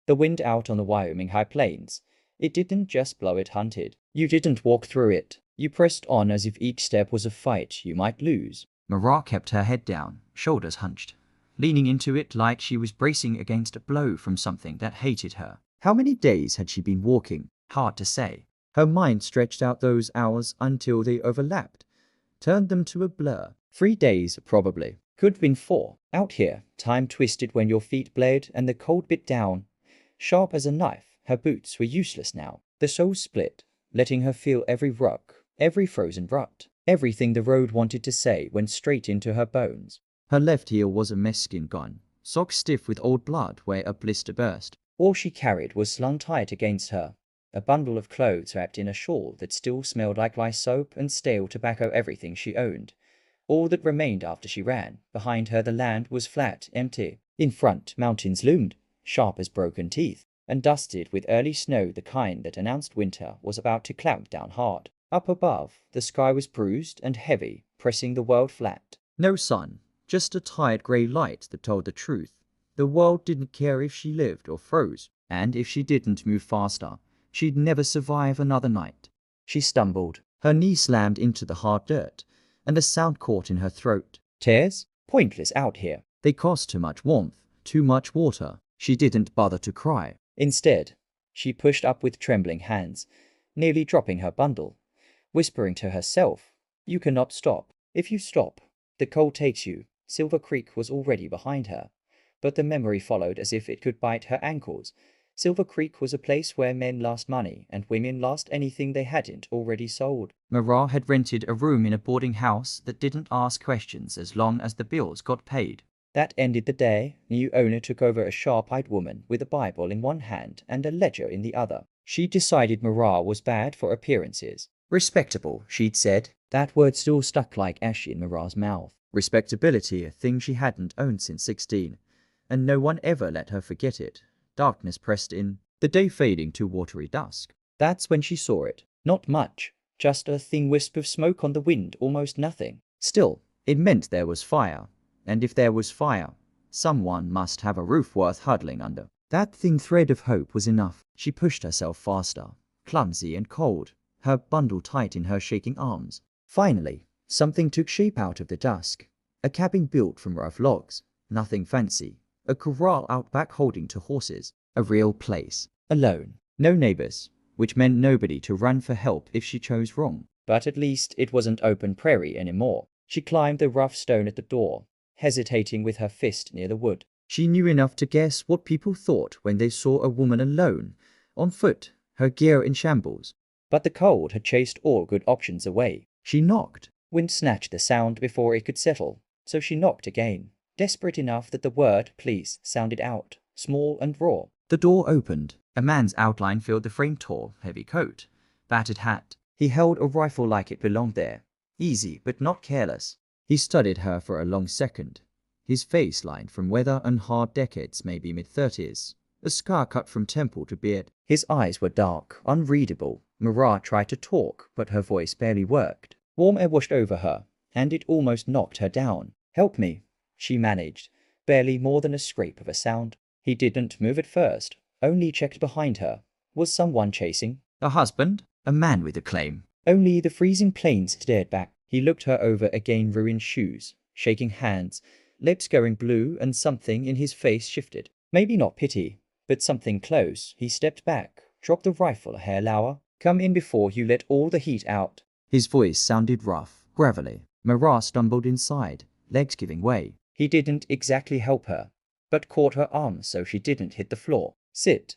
The wind out on the Wyoming high plains. It didn't just blow, it hunted. You didn't walk through it. You pressed on as if each step was a fight you might lose. Mara kept her head down, shoulders hunched, leaning into it like she was bracing against a blow from something that hated her. How many days had she been walking? Hard to say. Her mind stretched out those hours until they overlapped, turned them to a blur. 3 days, probably. Could have been 4. Out here, time twisted when your feet bled and the cold bit down. Sharp as a knife, her boots were useless now. The soul split, letting her feel every rock, every frozen rut. Everything the road wanted to say went straight into her bones. Her left heel was a mesquite gun, socks stiff with old blood where a blister burst. All she carried was slung tight against her, a bundle of clothes wrapped in a shawl that still smelled like rice soap and stale tobacco. Everything she owned. All that remained after she ran. Behind her the land was flat, empty. In front, mountains loomed, sharp as broken teeth, and dusted with early snow, the kind that announced winter was about to clamp down hard. Up above, the sky was bruised and heavy, pressing the world flat. No sun, just a tired grey light that told the truth. The world didn't care if she lived or froze, and if she didn't move faster, she'd never survive another night. She stumbled. Her knee slammed into the hard dirt, and a sound caught in her throat. Tears? Pointless out here. They cost too much warmth, too much water. She didn't bother to cry. Instead, she pushed up with trembling hands, nearly dropping her bundle, whispering to herself, "You cannot stop. If you stop, the cold takes you." Silver Creek was already behind her, but the memory followed as if it could bite her ankles. Silver Creek was a place where men lost money and women lost anything they hadn't already sold. Mara had rented a room in a boarding house that didn't ask questions as long as the bills got paid. That ended the day. New owner took over, a sharp-eyed woman with a Bible in one hand and a ledger in the other. She decided Mara was bad for appearances. Respectable, she'd said. That word still stuck like ash in Mara's mouth. Respectability, a thing she hadn't owned since 16, and no one ever let her forget it. Darkness pressed in, the day fading to watery dusk. That's when she saw it. Not much, just a thin wisp of smoke on the wind, almost nothing. Still, it meant there was fire, and if there was fire, someone must have a roof worth huddling under. That thin thread of hope was enough. She pushed herself faster, clumsy and cold, her bundle tight in her shaking arms. Finally, something took shape out of the dusk. A cabin built from rough logs. Nothing fancy. A corral out back holding to horses. A real place. Alone. No neighbors, which meant nobody to run for help if she chose wrong. But at least it wasn't open prairie anymore. She climbed the rough stone at the door, hesitating with her fist near the wood. She knew enough to guess what people thought when they saw a woman alone, on foot, her gear in shambles. But the cold had chased all good options away. She knocked. Wind snatched the sound before it could settle, so she knocked again, desperate enough that the word "please" sounded out, small and raw. The door opened. A man's outline filled the frame, tall, heavy coat, battered hat. He held a rifle like it belonged there, easy but not careless. He studied her for a long second, his face lined from weather and hard decades, maybe mid-30s, a scar cut from temple to beard. His eyes were dark, unreadable. Mara tried to talk, but her voice barely worked. Warm air washed over her, and it almost knocked her down. "Help me," she managed, barely more than a scrape of a sound. He didn't move at first, only checked behind her. Was someone chasing? A husband? A man with a claim? Only the freezing plains stared back. He looked her over again, ruined shoes, shaking hands, lips going blue, and something in his face shifted. Maybe not pity, but something close. He stepped back, dropped the rifle a hair lower. "Come in before you let all the heat out." His voice sounded rough, gravelly. Mara stumbled inside, legs giving way. He didn't exactly help her, but caught her arm so she didn't hit the floor. "Sit."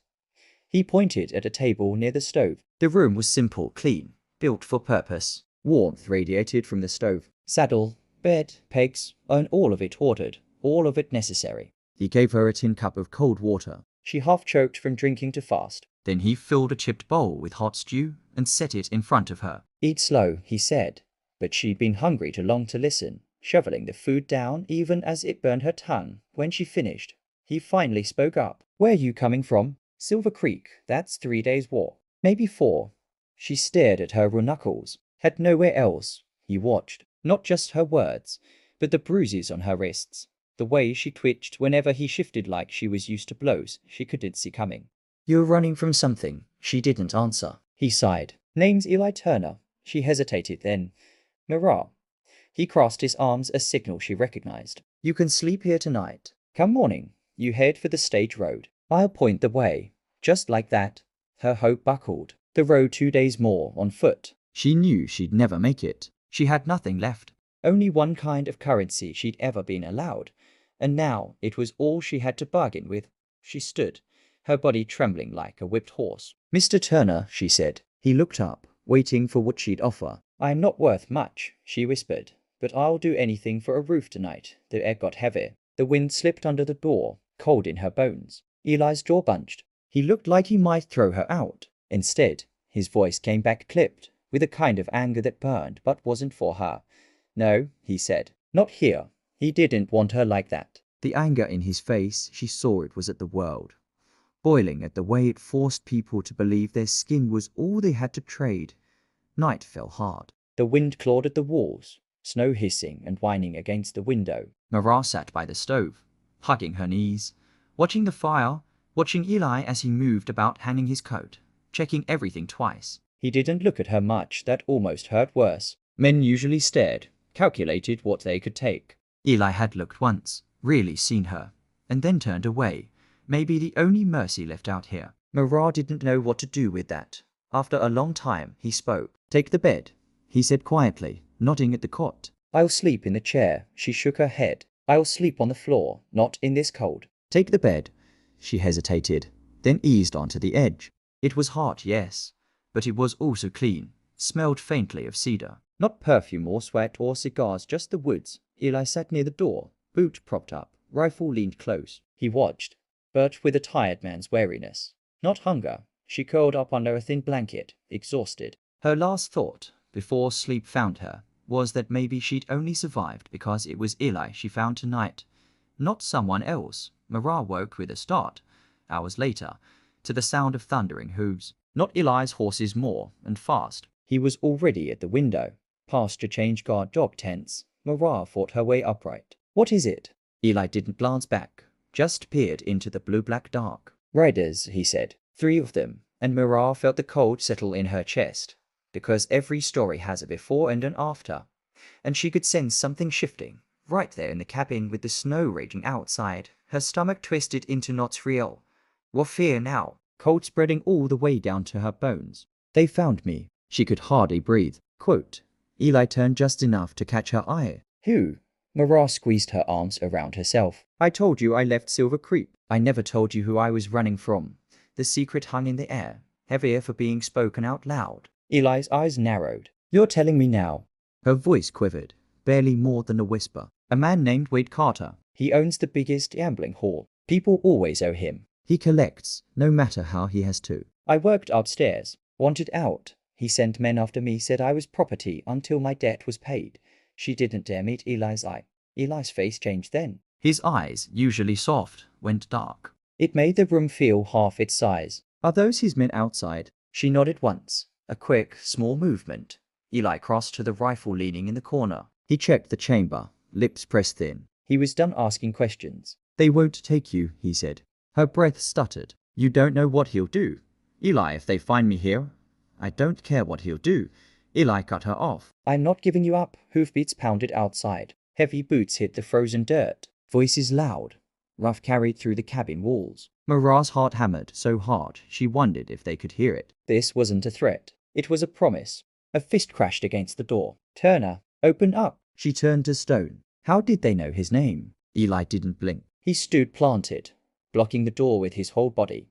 He pointed at a table near the stove. The room was simple, clean, built for purpose. Warmth radiated from the stove. Saddle, bed, pegs, and all of it ordered, all of it necessary. He gave her a tin cup of cold water. She half choked from drinking too fast. Then he filled a chipped bowl with hot stew and set it in front of her. "Eat slow," he said, but she'd been hungry too long to listen, shoveling the food down even as it burned her tongue. When she finished, he finally spoke up. "Where are you coming from?" "Silver Creek, that's 3 days' walk. Maybe 4. She stared at her raw knuckles. Had nowhere else. He watched, not just her words, but the bruises on her wrists. The way she twitched whenever he shifted like she was used to blows she couldn't see coming. You're running from something. She didn't answer. He sighed. Name's Eli Turner. She hesitated then. Mirah. He crossed his arms, a signal she recognized. You can sleep here tonight. Come morning, you head for the stage road. I'll point the way. Just like that. Her hope buckled. The road 2 days more on foot. She knew she'd never make it. She had nothing left. Only one kind of currency she'd ever been allowed. And now it was all she had to bargain with. She stood, her body trembling like a whipped horse. Mr. Turner, she said. He looked up, waiting for what she'd offer. I'm not worth much, she whispered, but I'll do anything for a roof tonight. The air got heavy. The wind slipped under the door, cold in her bones. Eli's jaw bunched. He looked like he might throw her out. Instead, his voice came back clipped, with a kind of anger that burned but wasn't for her. No, he said. Not here. He didn't want her like that. The anger in his face, she saw it was at the world. Boiling at the way it forced people to believe their skin was all they had to trade. Night fell hard. The wind clawed at the walls, snow hissing and whining against the window. Mirah sat by the stove, hugging her knees, watching the fire, watching Eli as he moved about hanging his coat, checking everything twice. He didn't look at her much. That almost hurt worse. Men usually stared, calculated what they could take. Eli had looked once, really seen her, and then turned away. Maybe the only mercy left out here. Mirah didn't know what to do with that. After a long time, he spoke. Take the bed, he said quietly, nodding at the cot. I'll sleep in the chair. She shook her head. I'll sleep on the floor, not in this cold. Take the bed. She hesitated, then eased onto the edge. It was hot, yes, but it was also clean, smelled faintly of cedar. Not perfume or sweat or cigars, just the woods. Eli sat near the door, boot propped up, rifle leaned close. He watched, but with a tired man's wariness. Not hunger. She curled up under a thin blanket, exhausted. Her last thought, before sleep found her, was that maybe she'd only survived because it was Eli she found tonight, not someone else. Mirah woke with a start, hours later, to the sound of thundering hooves. Not Eli's horses more, and fast. He was already at the window. Pasture change guard dog tents. Mirah fought her way upright. What is it? Eli didn't glance back, just peered into the blue-black dark. Riders, he said. 3 of them, and Mirah felt the cold settle in her chest, because every story has a before and an after, and she could sense something shifting, right there in the cabin with the snow raging outside. Her stomach twisted into knots real. What fear now? Cold spreading all the way down to her bones. They found me. She could hardly breathe. Quote. Eli turned just enough to catch her eye. Who? Mirah squeezed her arms around herself. I told you I left Silver Creek. I never told you who I was running from. The secret hung in the air, heavier for being spoken out loud. Eli's eyes narrowed. You're telling me now. Her voice quivered, barely more than a whisper. A man named Wade Carter. He owns the biggest gambling hall. People always owe him. He collects, no matter how he has to. I worked upstairs, wanted out. He sent men after me, said I was property until my debt was paid. She didn't dare meet Eli's eye. Eli's face changed then. His eyes, usually soft, went dark. It made the room feel half its size. Are those his men outside? She nodded once. A quick, small movement. Eli crossed to the rifle leaning in the corner. He checked the chamber, lips pressed thin. He was done asking questions. They won't take you, he said. Her breath stuttered. You don't know what he'll do. Eli, if they find me here, I don't care what he'll do. Eli cut her off. I'm not giving you up. Hoofbeats pounded outside. Heavy boots hit the frozen dirt. Voices loud. Rough carried through the cabin walls. Mirah's heart hammered so hard she wondered if they could hear it. This wasn't a threat. It was a promise. A fist crashed against the door. Turner, open up. She turned to stone. How did they know his name? Eli didn't blink. He stood planted, blocking the door with his whole body.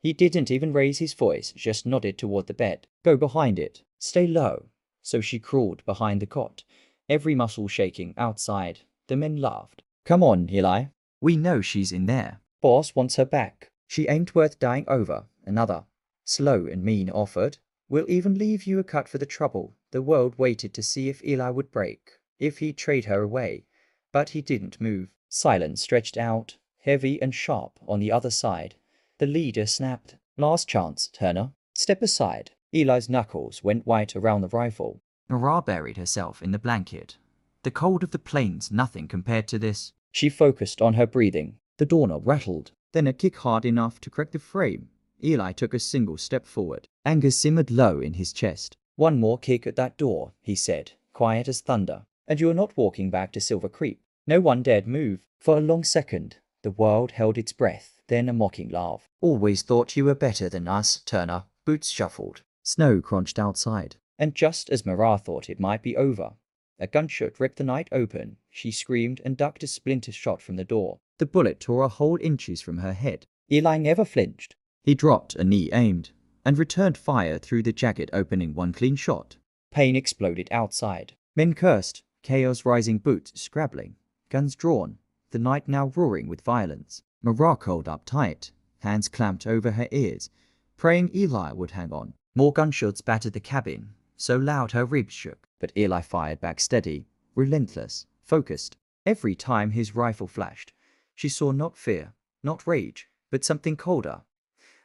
He didn't even raise his voice, just nodded toward the bed. Go behind it. Stay low. So she crawled behind the cot, every muscle shaking outside. The men laughed. Come on, Eli. We know she's in there. Boss wants her back. She ain't worth dying over. Another, slow and mean, offered. We'll even leave you a cut for the trouble. The world waited to see if Eli would break, if he'd trade her away. But he didn't move. Silence stretched out, heavy and sharp on the other side. The leader snapped. Last chance, Turner. Step aside. Eli's knuckles went white around the rifle. Mirah buried herself in the blanket. The cold of the plains, nothing compared to this. She focused on her breathing. The doorknob rattled, then a kick hard enough to crack the frame. Eli took a single step forward. Anger simmered low in his chest. One more kick at that door, he said, quiet as thunder, and you are not walking back to Silver Creek. No one dared move. For a long second, the world held its breath, then a mocking laugh. Always thought you were better than us, Turner. Boots shuffled. Snow crunched outside. And just as Mara thought it might be over, a gunshot ripped the night open. She screamed and ducked a splinter shot from the door. The bullet tore a hole inches from her head. Eli never flinched. He dropped a knee aimed, and returned fire through the jacket, opening one clean shot. Pain exploded outside. Men cursed, chaos rising, boots scrabbling, guns drawn, the night now roaring with violence. Mara curled up tight, hands clamped over her ears, praying Eli would hang on. More gunshots battered the cabin, so loud her ribs shook, but Eli fired back steady, relentless, focused. Every time his rifle flashed, she saw not fear, not rage, but something colder.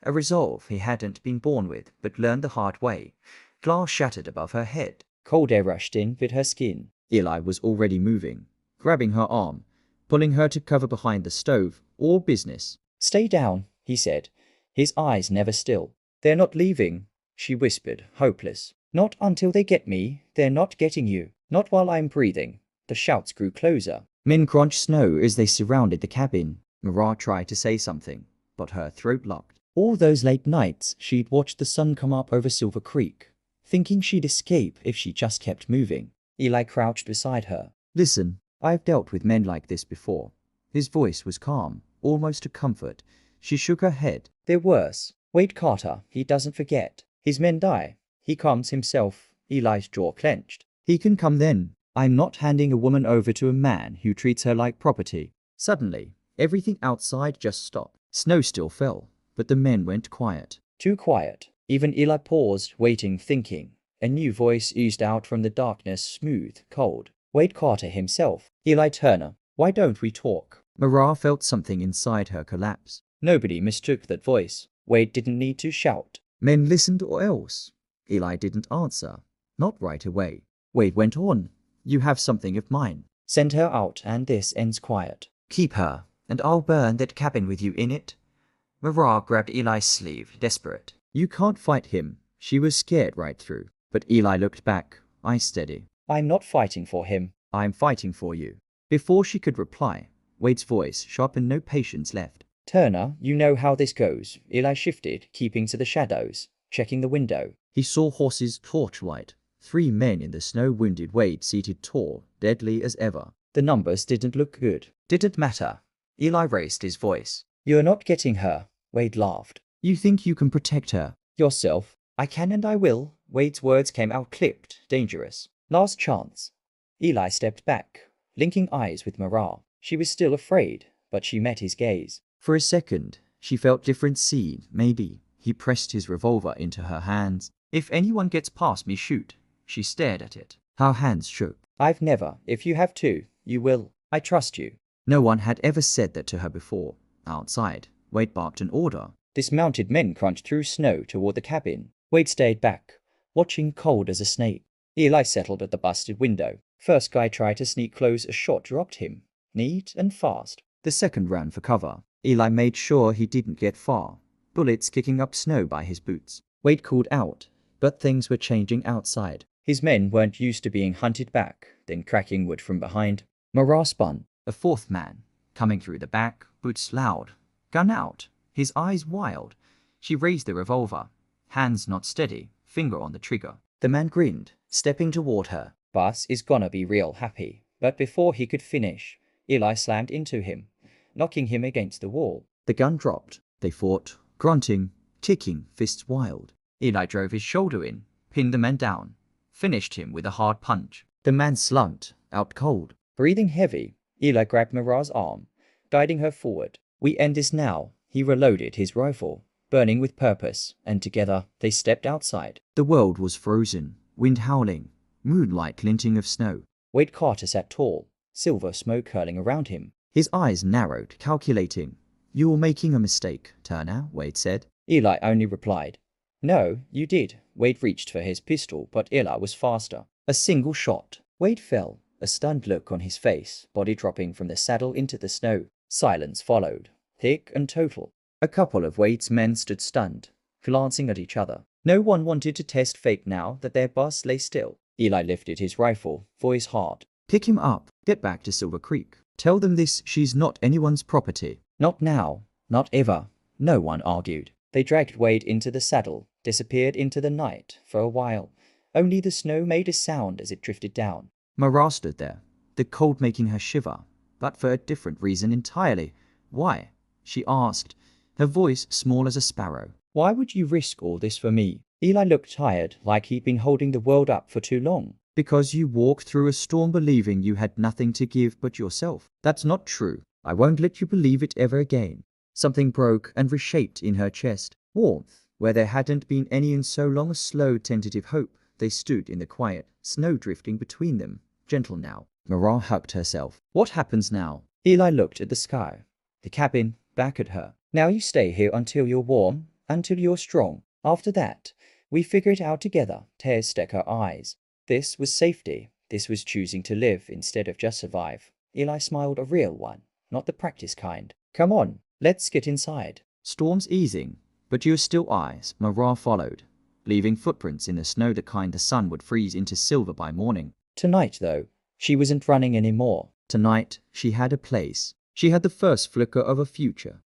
A resolve he hadn't been born with, but learned the hard way. Glass shattered above her head. Cold air rushed in, bit her skin. Eli was already moving, grabbing her arm, pulling her to cover behind the stove. All business. Stay down, he said, his eyes never still. They're not leaving, she whispered, hopeless. Not until they get me. They're not getting you. Not while I'm breathing. The shouts grew closer. Men crunched snow as they surrounded the cabin. Mara tried to say something, but her throat locked. All those late nights she'd watched the sun come up over Silver Creek, thinking she'd escape if she just kept moving. Eli crouched beside her. Listen, I've dealt with men like this before. His voice was calm, almost a comfort. She shook her head. They're worse. Wade Carter, he doesn't forget. His men die. He comes himself. Eli's jaw clenched. He can come then. I'm not handing a woman over to a man who treats her like property. Suddenly, everything outside just stopped. Snow still fell, but the men went quiet. Too quiet. Even Eli paused, waiting, thinking. A new voice oozed out from the darkness, smooth, cold. Wade Carter himself. Eli Turner. Why don't we talk? Mara felt something inside her collapse. Nobody mistook that voice. Wade didn't need to shout. Men listened or else. Eli didn't answer. Not right away. Wade went on. You have something of mine. Send her out and this ends quiet. Keep her, and I'll burn that cabin with you in it. Mara grabbed Eli's sleeve, desperate. You can't fight him. She was scared right through. But Eli looked back, eyes steady. I'm not fighting for him. I'm fighting for you. Before she could reply, Wade's voice sharpened, no patience left. Turner, you know how this goes. Eli shifted, keeping to the shadows, checking the window. He saw horses torchlight. 3 men in the snow-wounded Wade seated tall, deadly as ever. The numbers didn't look good. Didn't matter. Eli raised his voice. You're not getting her. Wade laughed. You think you can protect her? Yourself. I can and I will. Wade's words came out clipped, dangerous. Last chance. Eli stepped back, linking eyes with Mara. She was still afraid, but she met his gaze. For a second, she felt different seed, maybe. He pressed his revolver into her hands. If anyone gets past me, shoot. She stared at it. Her hands shook. I've never. If you have to, you will. I trust you. No one had ever said that to her before. Outside, Wade barked an order. Dismounted men crunched through snow toward the cabin. Wade stayed back, watching cold as a snake. Eli settled at the busted window. First guy tried to sneak close, a shot dropped him. Neat and fast. The second ran for cover. Eli made sure he didn't get far. Bullets kicking up snow by his boots. Wade called out, but things were changing outside. His men weren't used to being hunted back, then cracking wood from behind. Mara spun. A fourth man, coming through the back, boots loud. Gun out, his eyes wild. She raised the revolver. Hands not steady, finger on the trigger. The man grinned, stepping toward her. Bus is gonna be real happy. But before he could finish, Eli slammed into him, knocking him against the wall. The gun dropped. They fought, grunting, kicking, fists wild. Eli drove his shoulder in, pinned the man down, finished him with a hard punch. The man slumped, out cold. Breathing heavy, Eli grabbed Mara's arm, guiding her forward. We end this now. He reloaded his rifle, burning with purpose, and together they stepped outside. The world was frozen, wind howling, moonlight glinting of snow. Wade Carter sat tall, silver smoke curling around him. His eyes narrowed, calculating. You're making a mistake, Turner, Wade said. Eli only replied, No, you did. Wade reached for his pistol, but Eli was faster. A single shot. Wade fell. a stunned look on his face, body dropping from the saddle into the snow. Silence followed, thick and total. A couple of Wade's men stood stunned, glancing at each other. No one wanted to test fate now that their boss lay still. Eli lifted his rifle, voice hard. Pick him up. Get back to Silver Creek. Tell them she's not anyone's property. Not now. Not ever. No one argued. They dragged Wade into the saddle, disappeared into the night for a while. Only the snow made a sound as it drifted down. Mara stood there, the cold making her shiver, but for a different reason entirely. Why? She asked, her voice small as a sparrow. Why would you risk all this for me? Eli looked tired, like he'd been holding the world up for too long. Because you walked through a storm believing you had nothing to give but yourself. That's not true. I won't let you believe it ever again. Something broke and reshaped in her chest. Warmth, where there hadn't been any in so long. A slow, tentative hope. They stood in the quiet, snow drifting between them, gentle now. Mara hugged herself. What happens now? Eli looked at the sky, the cabin, back at her. Now you stay here until you're warm, until you're strong. After that, we figure it out together. Tears stuck her eyes. This was safety. This was choosing to live instead of just survive. Eli smiled, a real one, not the practice kind. Come on, let's get inside. Storm's easing, but your still eyes. Mara followed, leaving footprints in the snow, the kind the sun would freeze into silver by morning. Tonight, though, she wasn't running anymore. Tonight, she had a place. She had the first flicker of a future.